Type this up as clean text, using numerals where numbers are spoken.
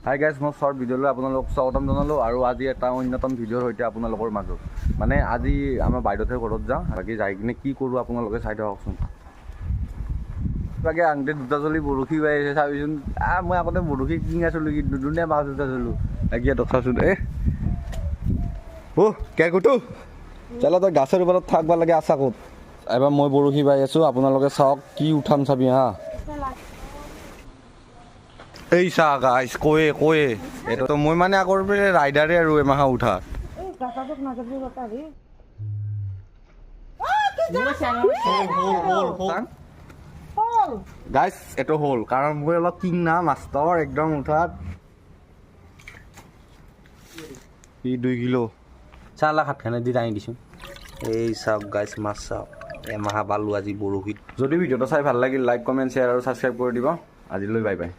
Hi guys, মই short ভিডিঅ'লৈ আপোনালোকক স্বাগতম জনালোঁ আৰু আজি এটা অন্যতম ভিডিঅ'ৰ সৈতে আপোনালোকৰ মাজত মানে আজি আমাৰ বাইদেউহঁতৰ ঘৰত যাওঁ। বাকী যাই কিনে কি কৰোঁ আপোনালোকে চাই থাককচোন। বাকী আংটি দুটা চলি বৰশী বাই আছে চাবিচোন। মই আগতে বৰশী কিনি আছিলোঁ কিন্তু ধুনীয়া মাছ দুটা চলোঁ। বাকী ইয়াত চাচোন কেৰকুটু চলা তই গাছৰ ওপৰত থাকিব লাগে আছা ক'ত। এবাৰ মই বৰশী বাই আছোঁ, আপোনালোকে চাওক কি উঠাম চাবি হা। এই চা গাইছ কয়ে এইটো মই মানে আগৰ পৰা ৰাইডাৰে আৰু এমাহা উঠা গাইছ এইটো হ'ল কাৰণ মই অলপ কিং না মাষ্টৰ একদম উঠাত 2 কিলো চালা খাটখানে দি দাঙি দিছোঁ। এই চাওক গাইছ মাছ চাওক এমাহা পালোঁ আজি বৰশীত। যদি ভিডিঅ'টো চাই ভাল লাগিল লাইক কমেণ্ট শ্বেয়াৰ আৰু ছাবস্ক্ৰাইব কৰি দিব। আজিলৈ বাই বাই।